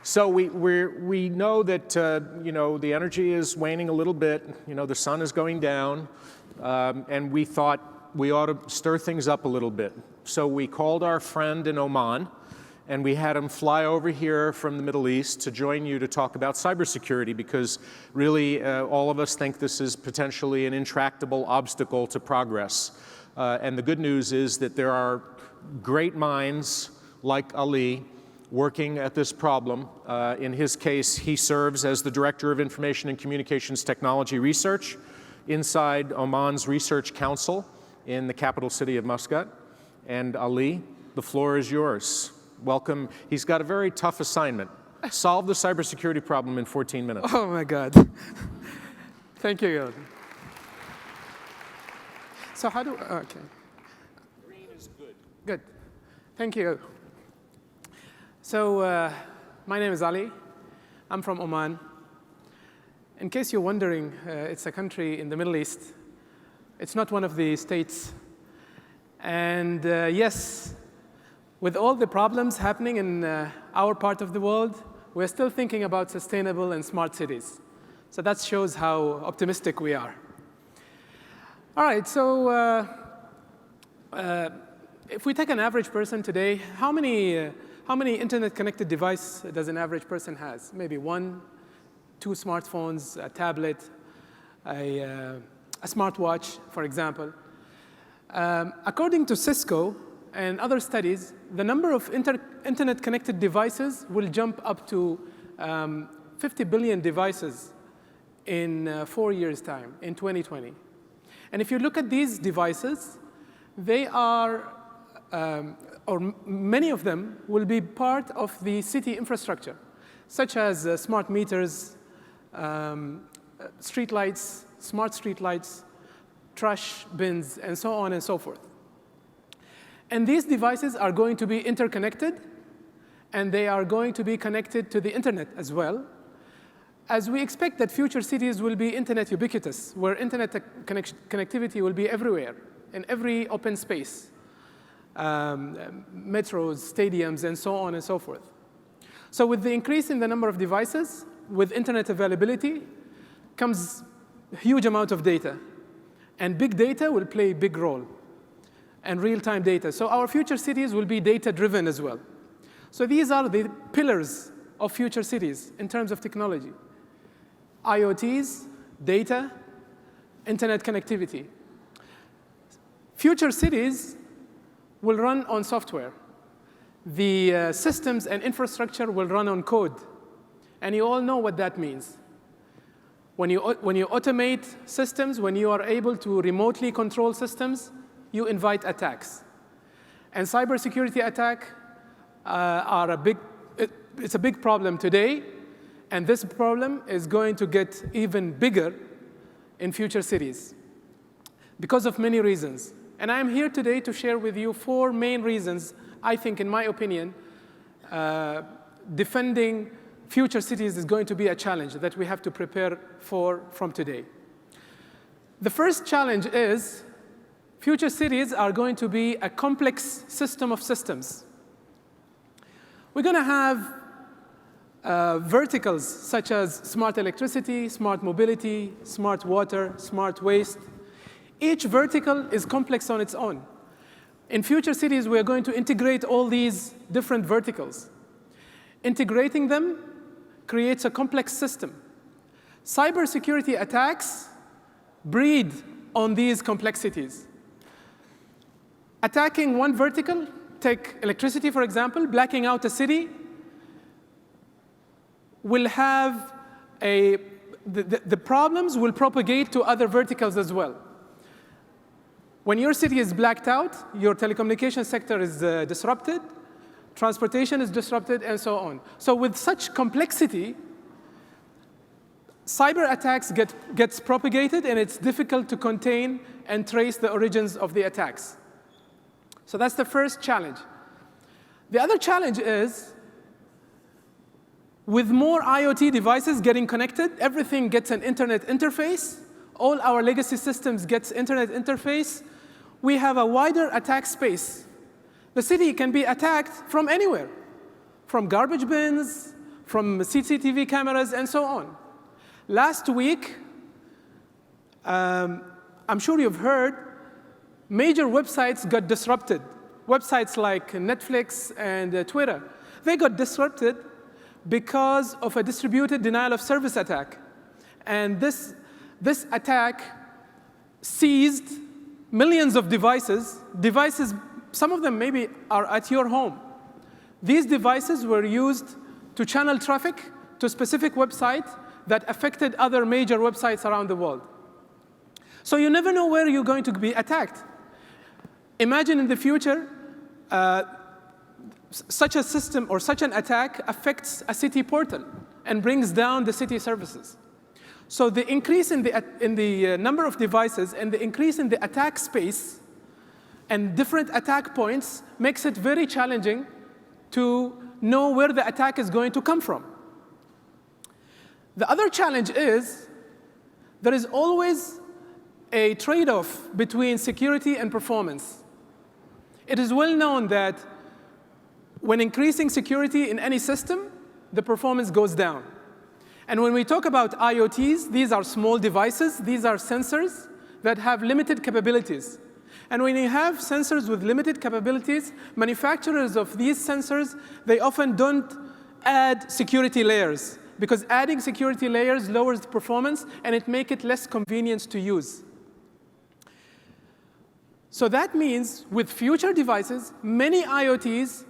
So we know that the energy is waning a little bit. The sun is going down, and we thought we ought to stir things up a little bit. So we called our friend in Oman, and we had him fly over here from the Middle East to join you to talk about cybersecurity, because really all of us think this is potentially an intractable obstacle to progress. And the good news is that there are great minds like Ali working at this problem. In his case, he serves as the Director of Information and Communications Technology Research inside Oman's Research Council in the capital city of Muscat. And Ali, the floor is yours. Welcome. He's got a very tough assignment. Solve the cybersecurity problem in 14 minutes. Oh my God. Thank you, Yoda. So how do, okay. Green is good. Good. Thank you. So my name is Ali. I'm from Oman. In case you're wondering, it's a country in the Middle East. It's not one of the states. And yes, with all the problems happening in our part of the world, we're still thinking about sustainable and smart cities. So that shows how optimistic we are. All right, so if we take an average person today, how many internet-connected devices does an average person has? Maybe 1, 2 smartphones, a tablet, a smartwatch, for example. According to Cisco and other studies, the number of internet-connected devices will jump up to 50 billion devices in 4 years' time, in 2020. And if you look at these devices, they are, or many of them will be part of the city infrastructure, such as smart meters, street lights, smart street lights, trash bins, and so on and so forth. And these devices are going to be interconnected, and they are going to be connected to the internet as well, as we expect that future cities will be internet ubiquitous, where internet connectivity will be everywhere, in every open space, metros, stadiums, and so on and so forth. So with the increase in the number of devices, with internet availability, comes a huge amount of data. And big data will play a big role, and real-time data. So our future cities will be data-driven as well. So these are the pillars of future cities in terms of technology: IoTs, data, internet connectivity. Future cities will run on software. The systems and infrastructure will run on code. And you all know what that means. When you automate systems, when you are able to remotely control systems, you invite attacks. And cybersecurity attacks it's a big problem today, and this problem is going to get even bigger in future cities because of many reasons. And I'm here today to share with you 4 main reasons, I think, in my opinion, defending future cities is going to be a challenge that we have to prepare for from today. The first challenge is future cities are going to be a complex system of systems. We're going to have verticals such as smart electricity, smart mobility, smart water, smart waste. Each vertical is complex on its own. In future cities, we are going to integrate all these different verticals. Integrating them creates a complex system. Cybersecurity attacks breed on these complexities. Attacking one vertical, take electricity, for example, blacking out a city, will have the problems will propagate to other verticals as well. When your city is blacked out, your telecommunication sector is disrupted, transportation is disrupted, and so on. So with such complexity, cyber attacks gets propagated, and it's difficult to contain and trace the origins of the attacks. So that's the first challenge. The other challenge is, with more IoT devices getting connected, everything gets an internet interface. All our legacy systems gets internet interface. We have a wider attack space. The city can be attacked from anywhere, from garbage bins, from CCTV cameras, and so on. Last week, I'm sure you've heard, major websites got disrupted. Websites like Netflix and Twitter, they got disrupted because of a distributed denial of service attack. And this attack seized millions of devices. Some of them maybe are at your home. These devices were used to channel traffic to a specific website that affected other major websites around the world. So you never know where you're going to be attacked. Imagine in the future, such a system or such an attack affects a city portal and brings down the city services. So the increase in the number of devices and the increase in the attack space and different attack points makes it very challenging to know where the attack is going to come from. The other challenge is there is always a trade-off between security and performance. It is well known that when increasing security in any system, the performance goes down. And when we talk about IoTs, these are small devices. These are sensors that have limited capabilities. And when you have sensors with limited capabilities, manufacturers of these sensors, they often don't add security layers, because adding security layers lowers the performance, and it makes it less convenient to use. So that means with future devices, many IoTs,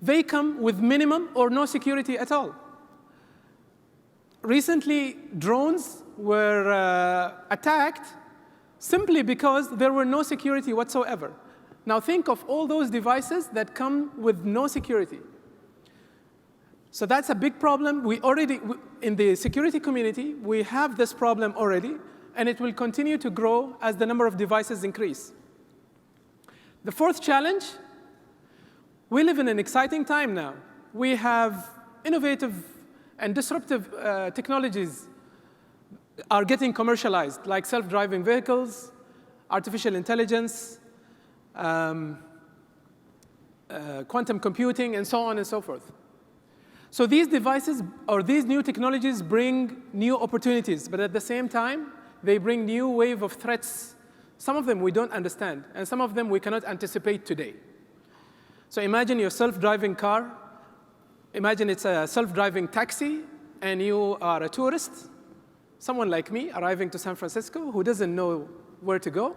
they come with minimum or no security at all. Recently, drones were attacked simply because there were no security whatsoever. Now think of all those devices that come with no security. So that's a big problem. We already, in the security community, we have this problem already, and it will continue to grow as the number of devices increase. The fourth challenge, we live in an exciting time now. We have innovative and disruptive technologies are getting commercialized, like self-driving vehicles, artificial intelligence, quantum computing, and so on and so forth. So these devices, or these new technologies, bring new opportunities, but at the same time, they bring new wave of threats. Some of them we don't understand, and some of them we cannot anticipate today. So imagine your self-driving car. Imagine it's a self-driving taxi, and you are a tourist, someone like me arriving to San Francisco who doesn't know where to go.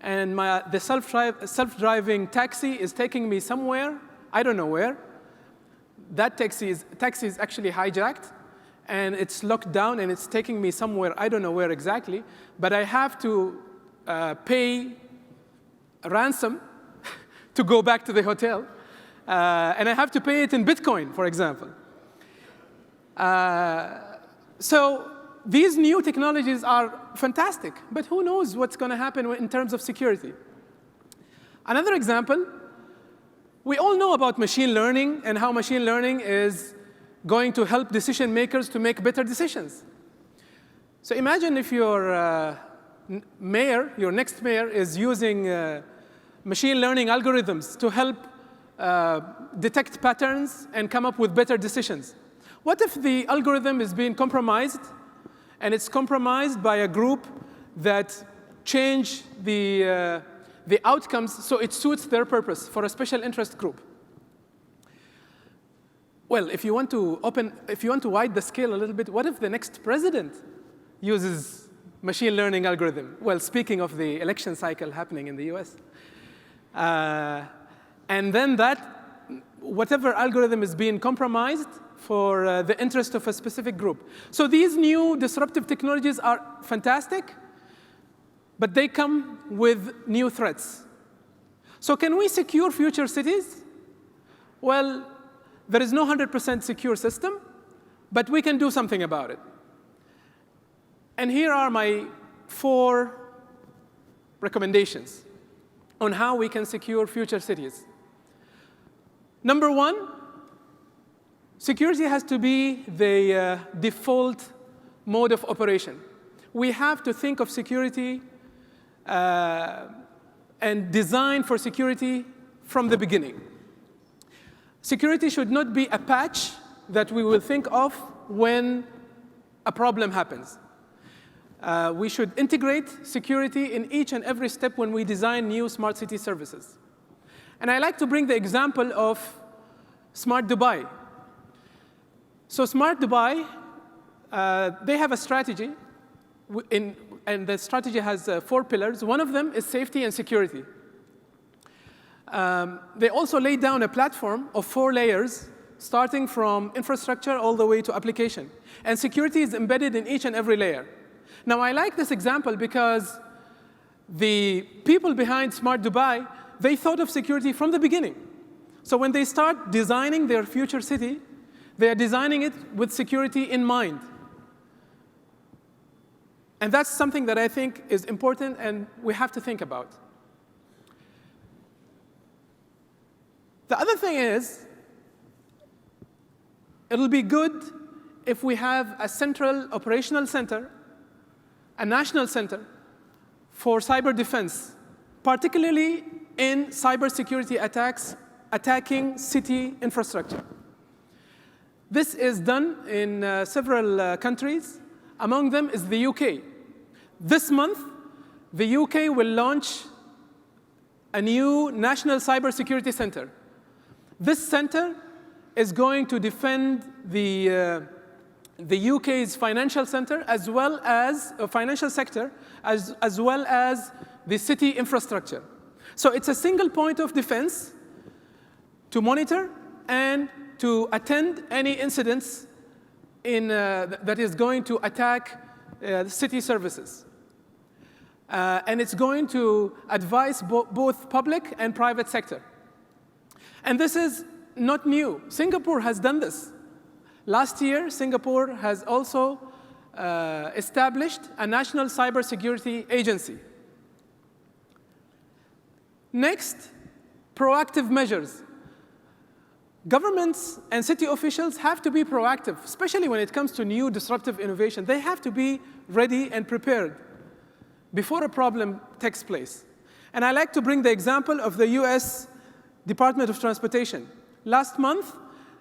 And the self-driving taxi is taking me somewhere, I don't know where. That taxi is actually hijacked, and it's locked down, and it's taking me somewhere, I don't know where exactly, but I have to pay a ransom to go back to the hotel. And I have to pay it in Bitcoin, for example. So these new technologies are fantastic, but who knows what's going to happen in terms of security? Another example, we all know about machine learning and how machine learning is going to help decision makers to make better decisions. So imagine if your mayor, your next mayor, is using machine learning algorithms to help detect patterns and come up with better decisions. What if the algorithm is being compromised, and it's compromised by a group that change the outcomes so it suits their purpose for a special interest group? Well, if you want to widen the scale a little bit, what if the next president uses machine learning algorithm? Well, speaking of the election cycle happening in the US. And then whatever algorithm is being compromised for the interest of a specific group. So these new disruptive technologies are fantastic, but they come with new threats. So can we secure future cities? Well, there is no 100% secure system, but we can do something about it. And here are my 4 recommendations on how we can secure future cities. Number 1, security has to be the default mode of operation. We have to think of security and design for security from the beginning. Security should not be a patch that we will think of when a problem happens. We should integrate security in each and every step when we design new smart city services. And I like to bring the example of Smart Dubai. So Smart Dubai, they have a strategy, and the strategy has 4 pillars. One of them is safety and security. They also laid down a platform of 4 layers, starting from infrastructure all the way to application. And security is embedded in each and every layer. Now, I like this example because the people behind Smart Dubai, they thought of security from the beginning. So when they start designing their future city, they are designing it with security in mind. And that's something that I think is important and we have to think about. The other thing is, it'll be good if we have a central operational center, a national center for cyber defense, particularly in cybersecurity attacks attacking city infrastructure. This is done in several countries. Among them is the UK. This month, the UK will launch a new national cybersecurity center. This center is going to defend the UK's financial center, as well as financial sector, as well as the city infrastructure. So it's a single point of defense to monitor and to attend any incidents that is going to attack city services. And it's going to advise both public and private sector. And this is not new. Singapore has done this. Last year, Singapore has also established a national cybersecurity agency. Next, proactive measures. Governments and city officials have to be proactive, especially when it comes to new disruptive innovation. They have to be ready and prepared before a problem takes place. And I like to bring the example of the US Department of Transportation. Last month,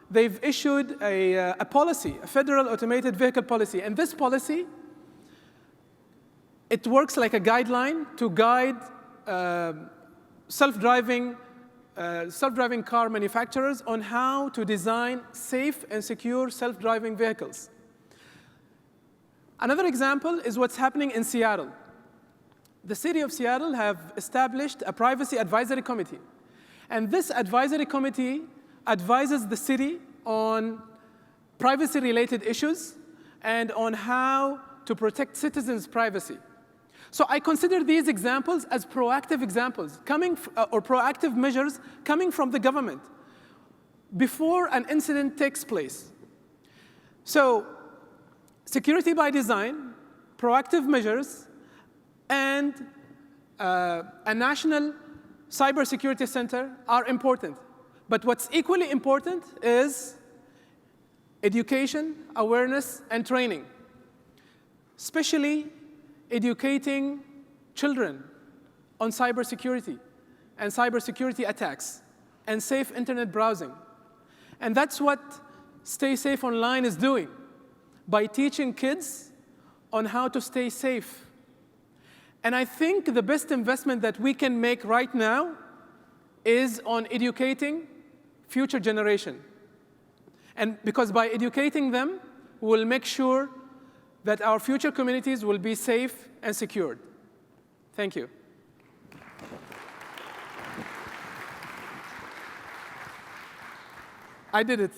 they've issued a policy, a federal automated vehicle policy. And this policy, it works like a guideline to guide self-driving car manufacturers on how to design safe and secure self-driving vehicles. Another example is what's happening in Seattle. The city of Seattle have established a privacy advisory committee. And this advisory committee advises the city on privacy-related issues and on how to protect citizens' privacy. So I consider these examples as proactive examples, or proactive measures coming from the government before an incident takes place. So security by design, proactive measures, and a national cybersecurity center are important. But what's equally important is education, awareness, and training, especially educating children on cybersecurity and cybersecurity attacks and safe internet browsing. And that's what Stay Safe Online is doing by teaching kids on how to stay safe. And I think the best investment that we can make right now is on educating future generation. And because by educating them, we'll make sure that our future communities will be safe and secured. Thank you. I did it.